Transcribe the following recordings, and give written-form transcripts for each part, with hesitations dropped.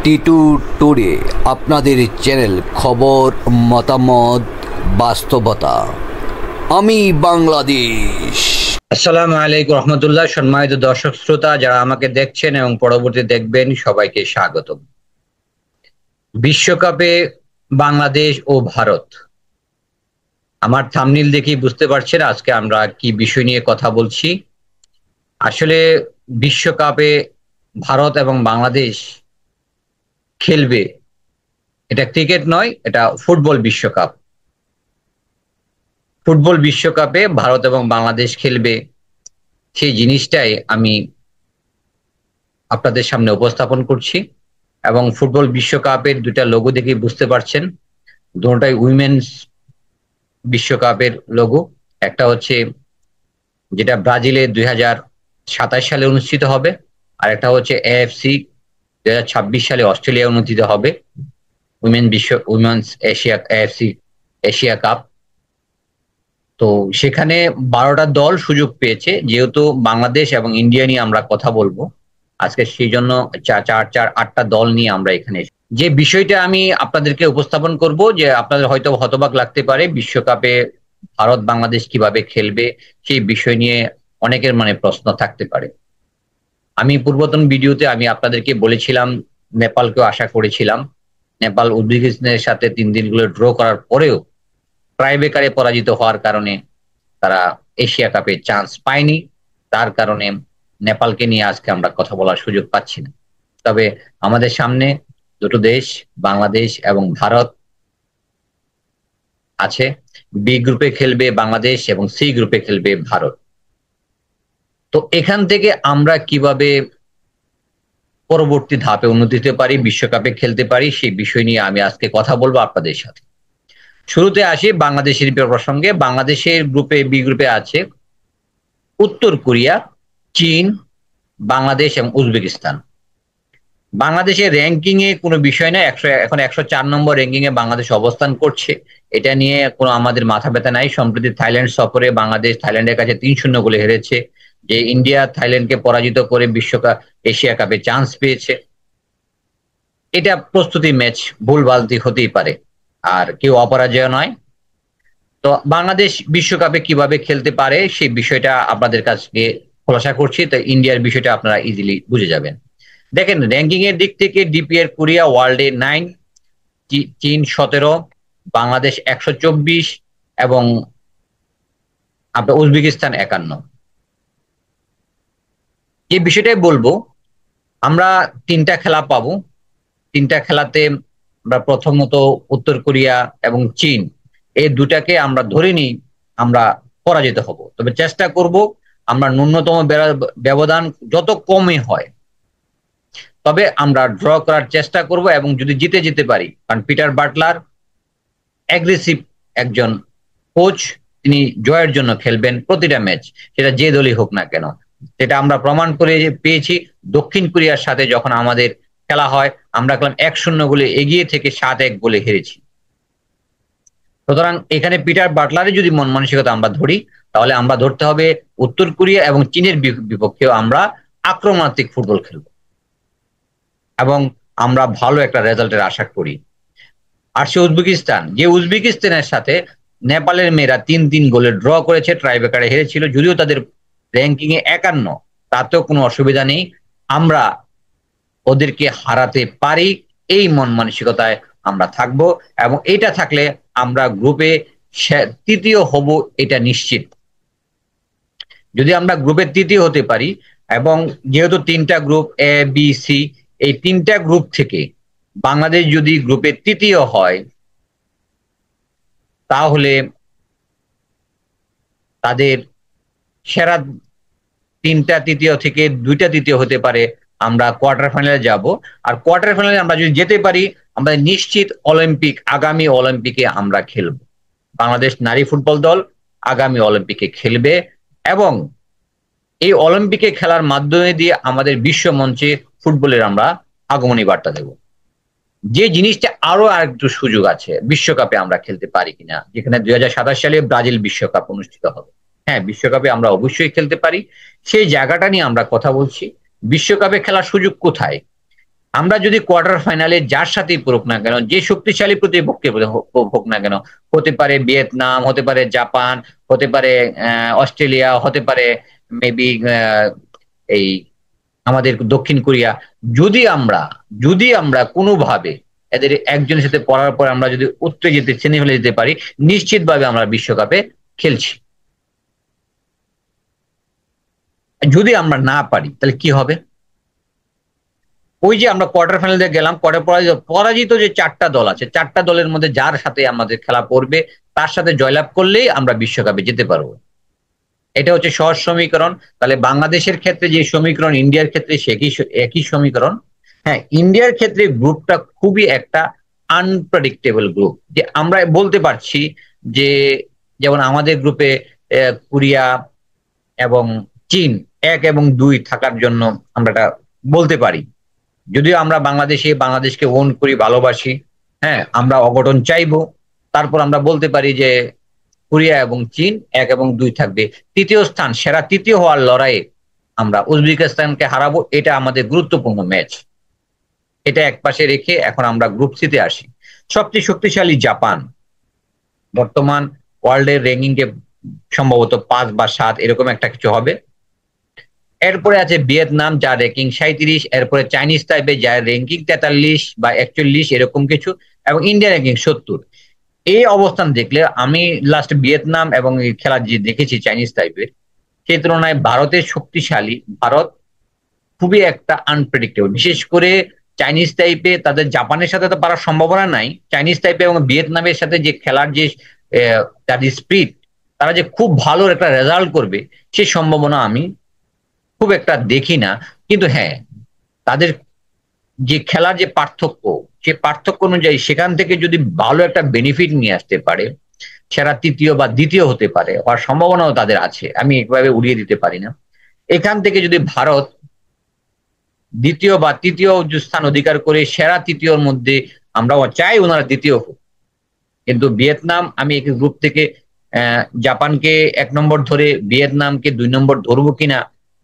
Titu today আপনাদের channel, খবর, মতামত, বাস্তবতা। আমি বাংলাদেশ। আসসালামু আলাইকুম রহমতুল্লাহ। সম্মানিত দর্শক শ্রোতা যারা আমাকে দেখছেন এবং পরবর্তী দেখবেন, সবাইকে স্বাগতম। বিশ্বকাপে বাংলাদেশ ও ভারত, আমার থাম্বনেইল দেখেই বুঝতে পারছেন আজকে আমরা কি বিষয় নিয়ে কথা বলছি। আসলে বিশ্বকাপে ভারত এবং বাংলাদেশ খেলবে, এটা ক্রিকেট নয়, এটা ফুটবল বিশ্বকাপ। ফুটবল বিশ্বকাপে ভারত এবং বাংলাদেশ খেলবে, সেই জিনিসটাই আমি আপনাদের সামনে উপস্থাপন করছি। এবং ফুটবল বিশ্বকাপের দুটা লোগো দেখে বুঝতে পারছেন, দুটোটাই উইমেন্স বিশ্বকাপের লোগো। একটা হচ্ছে যেটা ব্রাজিলে 2027 সালে অনুষ্ঠিত হবে, আর একটা হচ্ছে এএফসি 2026 সালে অস্ট্রেলিয়া অনুষ্ঠিত হবে, women's Asia AFC Asia cup. তো সেখানে 12টা দল সুযোগ পেয়েছে। যেহেতু বাংলাদেশ এবং ইন্ডিয়া নিয়ে আমরা কথা বলবো আজকে, সেই জন্য 8টা দল নিয়ে আমরা এখানে যে বিষয়টা আমি আপনাদেরকে উপস্থাপন করব, যে আপনাদের হয়তো হতবাক লাগতে পারে, বিশ্বকাপে ভারত বাংলাদেশ কিভাবে খেলবে সেই বিষয় নিয়ে অনেকের মনে প্রশ্ন থাকতে পারে। আমি পূর্বতন ভিডিওতে আমি আপনাদেরকে বলেছিলাম, নেপালকেও আশা করেছিলাম। নেপাল উজবেকিস্তানের সাথে 3 দিনগুলো ড্র করার পরেও ট্রাইবেকারে পরাজিত হওয়ার কারণে তারা এশিয়া কাপে চান্স পায়নি। তার কারণে নেপালকে নিয়ে আজকে আমরা কথা বলার সুযোগ পাচ্ছি না। তবে আমাদের সামনে দুটো দেশ, বাংলাদেশ এবং ভারত আছে। বি গ্রুপে খেলবে বাংলাদেশ এবং সি গ্রুপে খেলবে ভারত। তো এখান থেকে আমরা কিভাবে পরবর্তী ধাপে উন্নতি হতে পারি, বিশ্বকাপে খেলতে পারি, সেই বিষয় নিয়ে আমি আজকে কথা বলবো আপনাদের সাথে। শুরুতে আসি বাংলাদেশের প্রসঙ্গে। বাংলাদেশের গ্রুপে, বি গ্রুপে আছে উত্তর কোরিয়া, চীন, বাংলাদেশ এবং উজবেকিস্তান। বাংলাদেশের র্যাঙ্কিং এ কোনো বিষয় না, এখন 104 নম্বর র্যাঙ্কিং এ বাংলাদেশ অবস্থান করছে। এটা নিয়ে কোনো আমাদের মাথা ব্যথা নাই। সম্প্রতি থাইল্যান্ড সফরে বাংলাদেশ থাইল্যান্ডের কাছে 3-0 গোলে হেরেছে। যে ইন্ডিয়া থাইল্যান্ডকে পরাজিত করে বিশ্বকাপ এশিয়া কাপে চান্স পেয়েছে। এটা প্রস্তুতি ম্যাচ, ভুলভ্রান্তি হতেই পারে, আর কেউ অপরাজয় নয়। তো বাংলাদেশ বিশ্বকাপে কিভাবে খেলতে পারে সেই বিষয়টা আপনাদের কাছে খোলাসা করছি। তো ইন্ডিয়ার বিষয়টা আপনারা ইজিলি বুঝে যাবেন। দেখেন, র্যাঙ্কিং এর দিক থেকে ডিপিএর কোরিয়া ওয়ার্ল্ডে 9, চীন 17, বাংলাদেশ 124 এবং আপনার উজবেকিস্তান 51। এই বিষয়টাই বলবো, আমরা 3টা খেলা পাবো। 3টা খেলাতে আমরা প্রথমত উত্তর কোরিয়া এবং চীন, এই দুটাকে আমরা ধরে নিই আমরা পরাজিত হব। তবে চেষ্টা করব আমরা ন্যূনতম ব্যবধান যত কমই হয়, তবে আমরা ড্র করার চেষ্টা করব। এবং যদি জিতে যেতে পারি, কারণ পিটার বাটলার অ্যাগ্রেসিভ একজন কোচ, তিনি জয়ের জন্য খেলবেন প্রতিটা ম্যাচ, সেটা যে দলই হোক না কেন। সেটা আমরা প্রমাণ করে পেয়েছি দক্ষিণ কোরিয়ার সাথে যখন আমাদের খেলা হয়, আমরা খেলাম 1-0 গোলে এগিয়ে থেকে 7-1 গোলে হেরেছি। সুতরাং এখানে পিটার বাটলারের যদি মন মানসিকতা আমরা ধরি, তাহলে আমরা ধরতে হবে উত্তর কোরিয়া এবং চীনের বিপক্ষেও আমরা আক্রমণাত্মক ফুটবল খেলব এবং আমরা ভালো একটা রেজাল্টের আশা করি। আর সে উজবেকিস্তান, যে উজবেকিস্তানের সাথে নেপালের মেয়েরা 3-3 গোলে ড্র করেছে, ট্রাইবেকারে হেরেছিল। যদিও তাদের র্যাঙ্কিং এ 51, তাতেও কোনো অসুবিধা নেই, আমরা ওদেরকে হারাতে পারি, এই মন মানসিকতায় আমরা থাকব। এবং এটা থাকলে আমরা গ্রুপে 3য় হব, এটা নিশ্চিত। যদি আমরা গ্রুপে 3য় হতে পারি, এবং যেহেতু 3টা গ্রুপ এ বি সি, এই 3টা গ্রুপ থেকে বাংলাদেশ যদি গ্রুপে 3য় হয়, তাহলে তাদের সেরা 3টা 3য় থেকে 2টা 3য় হতে পারে, আমরা কোয়ার্টার ফাইনালে যাব। আর কোয়ার্টার ফাইনালে আমরা যদি যেতে পারি, আমরা নিশ্চিত আগামী অলিম্পিকে আমরা খেলব। বাংলাদেশ নারী ফুটবল দল আগামী অলিম্পিকে খেলবে এবং এই অলিম্পিকে খেলার মাধ্যমে দিয়ে আমাদের বিশ্ব মঞ্চে ফুটবলের আমরা আগমনী বার্তা দেব। যে জিনিসটা আরো আরেকটু সুযোগ আছে, বিশ্বকাপে আমরা খেলতে পারি কিনা, যেখানে 2027 সালে ব্রাজিল বিশ্বকাপ অনুষ্ঠিত হবে। হ্যাঁ, বিশ্বকাপে আমরা অবশ্যই খেলতে পারি, সেই জায়গাটা নিয়ে আমরা কথা বলছি। বিশ্বকাপে খেলার সুযোগ কোথায়? আমরা যদি কোয়ার্টার ফাইনালে যার সাথেই পড়ুক না কেন, যে শক্তিশালী প্রতিপক্ষে হোক না কেন, হতে পারে ভিয়েতনাম, হতে পারে জাপান, হতে পারে অস্ট্রেলিয়া, হতে পারে মেবি এই আমাদের দক্ষিণ কোরিয়া, যদি আমরা কোনোভাবে এদের একজনের সাথে পড়ার পর আমরা যদি উত্তেজিত শ্রেণী ফেলে যেতে পারি, নিশ্চিতভাবে আমরা বিশ্বকাপে খেলছি। যদি আমরা না পারি তাহলে কি হবে? ওই যে আমরা কোয়ার্টার ফাইনালে গেলাম, পরাজিত যে 4টা দল আছে, 4টা দলের মধ্যে যার সাথে আমাদের খেলা পড়বে তার সাথে জয়লাভ করলেই আমরা বিশ্বকাপে যেতে পারবো। এটা হচ্ছে সহজ সমীকরণ। তাহলে বাংলাদেশের ক্ষেত্রে যে সমীকরণ, ইন্ডিয়ার ক্ষেত্রে একই সমীকরণ। হ্যাঁ, ইন্ডিয়ার ক্ষেত্রে গ্রুপটা খুবই একটা আনপ্রেডিক্টেবল গ্রুপ, যে আমরা বলতে পারছি যে যেমন আমাদের গ্রুপে কোরিয়া এবং চীন 1 এবং 2 থাকার জন্য আমরা এটা বলতে পারি। যদিও আমরা বাংলাদেশকে ওন করি, ভালোবাসি, হ্যাঁ, আমরা অঘটন চাইবো, তারপর আমরা বলতে পারি যে কোরিয়া এবং চীন 1 এবং 2 থাকবে। তৃতীয় স্থান, সেরা তৃতীয় হওয়ার লড়াইয়ে আমরা উজবেকিস্তানকে হারাবো। এটা আমাদের গুরুত্বপূর্ণ ম্যাচ। এটা একপাশে রেখে এখন আমরা গ্রুপ সিতে আসি। সবচেয়ে শক্তিশালী জাপান, বর্তমান ওয়ার্ল্ডের র্যাঙ্কিং এ সম্ভবত 5 বা 7 এরকম একটা কিছু হবে। এরপরে আছে ভিয়েতনাম, যার র্যাঙ্কিং 37। এরপরে চাইনিজ তাইপে, যার র্যাঙ্কিং 43 বা 41 এরকম কিছু, এবং ইন্ডিয়া র্যাঙ্কিং 70। এই অবস্থান দেখলে আমি লাস্ট ভিয়েতনাম এবং খেলা যে দেখেছি চাইনিজ তাইপের, সেই তুলনায় ভারতের শক্তিশালী। ভারত খুবই একটা আনপ্রেডিক্টেবল, বিশেষ করে চাইনিজ টাইপে তাদের জাপানের সাথে তো পারার সম্ভাবনা নাই। চাইনিজ টাইপে এবং ভিয়েতনামের সাথে যে খেলার যে তাদের স্পিড, তারা যে খুব ভালো একটা রেজাল্ট করবে সেই সম্ভাবনা আমি খুব একটা দেখি না। কিন্তু হ্যাঁ, তাদের যে খেলার যে পার্থক্য, সে পার্থক্য অনুযায়ী সেখান থেকে যদি ভালো একটা বেনিফিট নিয়ে আসতে পারে, সেরা তৃতীয় বা দ্বিতীয় হতে পারে, হওয়ার সম্ভাবনাও তাদের আছে, আমি এভাবে উড়িয়ে দিতে পারি না। এখান থেকে যদি ভারত দ্বিতীয় বা তৃতীয় স্থান অধিকার করে সেরা তৃতীয়র মধ্যে, আমরা চাই ওনারা দ্বিতীয় হোক, কিন্তু ভিয়েতনাম, আমি এই গ্রুপ থেকে জাপানকে 1 নম্বর ধরে ভিয়েতনামকে 2 নম্বর ধরবো কিনা,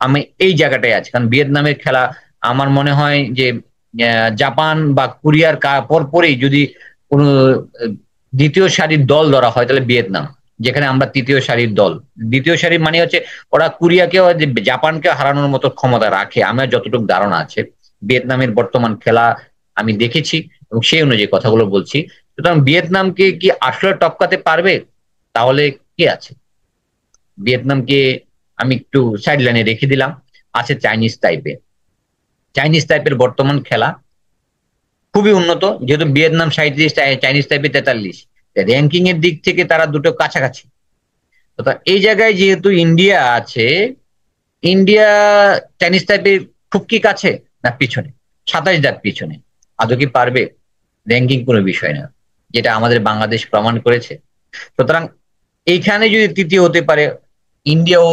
আমি এই জায়গাটায় আছি। কারণ ভিয়েতনামের খেলা আমার মনে হয় যে জাপান বা কোরিয়ার পরপরই যদি কোনো দ্বিতীয় সারির দল ধরা হয় তাহলে ভিয়েতনাম, যেখানে আমরা তৃতীয় সারির দল। দ্বিতীয় সারির মানে হচ্ছে ওরা কোরিয়াকেও, জাপানকে হারানোর মতো ক্ষমতা রাখে, আমার যতটুকু ধারণা আছে। ভিয়েতনামের বর্তমান খেলা আমি দেখেছি এবং সেই অনুযায়ী কথাগুলো বলছি। সুতরাং ভিয়েতনামকে কি আসলে টপকাতে পারবে? তাহলে কি আছে, ভিয়েতনামকে আমি একটু সাইড লাইনে রেখে দিলাম। আছে চাইনিজ তাইপে। চাইনিজ তাইপের বর্তমান খেলা খুবই উন্নত, যেহেতু ভিয়েতনাম 37, চাইনিজ তাইপে 43, র্যাঙ্কিং এর দিক থেকে তারা দুটো কাছাকাছি। এই জায়গায় যেহেতু ইন্ডিয়া আছে, ইন্ডিয়া চাইনিজ তাইপে খুব কি কাছে না পিছনে, 27 ধাপ পিছনে। আদৌ কি পারবে? র্যাঙ্কিং কোনো বিষয় না, যেটা আমাদের বাংলাদেশ প্রমাণ করেছে। সুতরাং এইখানে যদি তৃতীয় হতে পারে, ইন্ডিয়াও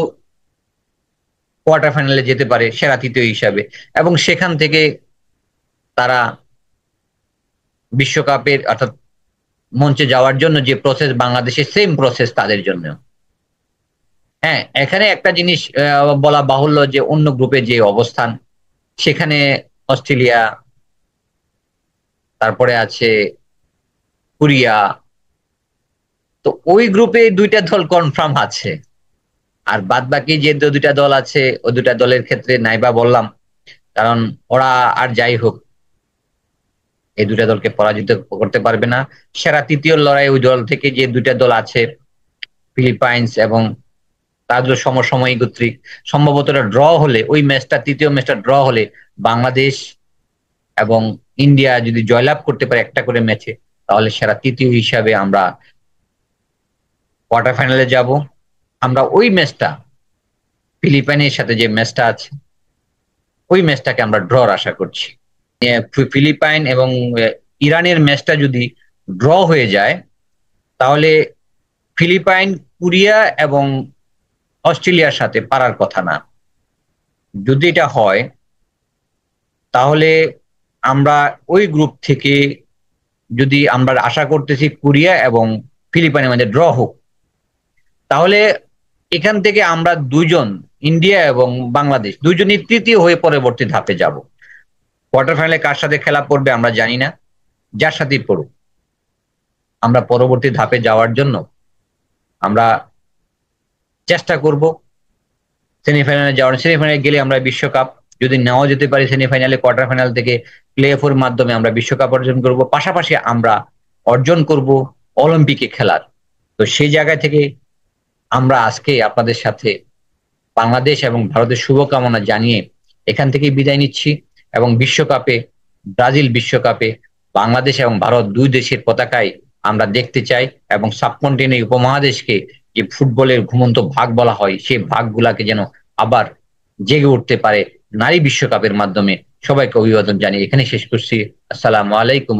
কোয়ার্টার ফাইনালে যেতে পারে সেরা তৃতীয় হিসাবে, এবং সেখান থেকে তারা বিশ্বকাপের অর্থাৎ মঞ্চে যাওয়ার জন্য যে প্রসেস, বাংলাদেশের সেম প্রসেস তাদের জন্য। হ্যাঁ, এখানে একটা জিনিস বলা বাহুল্য যে অন্য গ্রুপে যে অবস্থান, সেখানে অস্ট্রেলিয়া, তারপরে আছে কোরিয়া, তো ওই গ্রুপে 2টা দল কনফার্ম আছে। আর বাদ বাকি যে 2টা দল আছে, ওই 2টা দলের ক্ষেত্রে নাইবা বললাম, কারণ ওরা আর যাই হোক এই 2টা দলকে পরাজিত করতে পারবে না। সেরা তৃতীয় লড়াই ওই দল থেকে যে 2টা দল আছে, ফিলিপাইন্স এবং তাদের সমসাময়িক গোত্রিক, সম্ভবত ড্র হলে, ওই ম্যাচটা, তৃতীয় ম্যাচটা ড্র হলে বাংলাদেশ এবং ইন্ডিয়া যদি জয়লাভ করতে পারে একটা করে ম্যাচে, তাহলে সেরা তৃতীয় হিসাবে আমরা কোয়ার্টার ফাইনালে যাব। আমরা ওই ম্যাচটা, ফিলিপাইনের সাথে যে ম্যাচটা আছে, ওই ম্যাচটাকে আমরা ড্রর আশা করছি। ফিলিপাইন এবং ইরানের ম্যাচটা যদি ড্র হয়ে যায়, তাহলে ফিলিপাইন, কোরিয়া এবং অস্ট্রেলিয়ার সাথে পারার কথা না। যদি এটা হয়, তাহলে আমরা ওই গ্রুপ থেকে, যদি আমরা আশা করতেছি কোরিয়া এবং ফিলিপাইনের মধ্যে ড্র হোক, তাহলে এখান থেকে আমরা 2জন, ইন্ডিয়া এবং বাংলাদেশ, 2জনই তৃতীয় হয়ে পরবর্তী ধাপে যাব। কোয়ার্টার ফাইনালে কার সাথে খেলা পড়বে আমরা জানি না, যার সাথেই পড়ুক আমরা পরবর্তী ধাপে যাওয়ার জন্য আমরা চেষ্টা করব সেমিফাইনালে যাওয়ার। সেমিফাইনালে গেলে আমরা বিশ্বকাপ যদি নাও যেতে পারি, সেমিফাইনালে কোয়ার্টার ফাইনাল থেকে প্লে অফের মাধ্যমে আমরা বিশ্বকাপ অর্জন করব, পাশাপাশি আমরা অর্জন করব অলিম্পিকে খেলার। তো সেই জায়গা থেকে আমরা আজকে আপনাদের সাথে বাংলাদেশ এবং ভারতের শুভকামনা জানিয়ে এখান থেকে বিদায় নিচ্ছি এবং বিশ্বকাপে, ব্রাজিল বিশ্বকাপে বাংলাদেশ এবং ভারত দুই দেশের পতাকায় আমরা দেখতে চাই এবং সাবকন্টিনেন্ট উপমহাদেশকে যে ফুটবলের ঘুমন্ত ভাগ বলা হয় সেই ভাগগুলাকে যেন আবার জেগে উঠতে পারে নারী বিশ্বকাপের মাধ্যমে। সবাইকে অভিবাদন জানিয়ে এখানে শেষ করছি। আসসালামু আলাইকুম।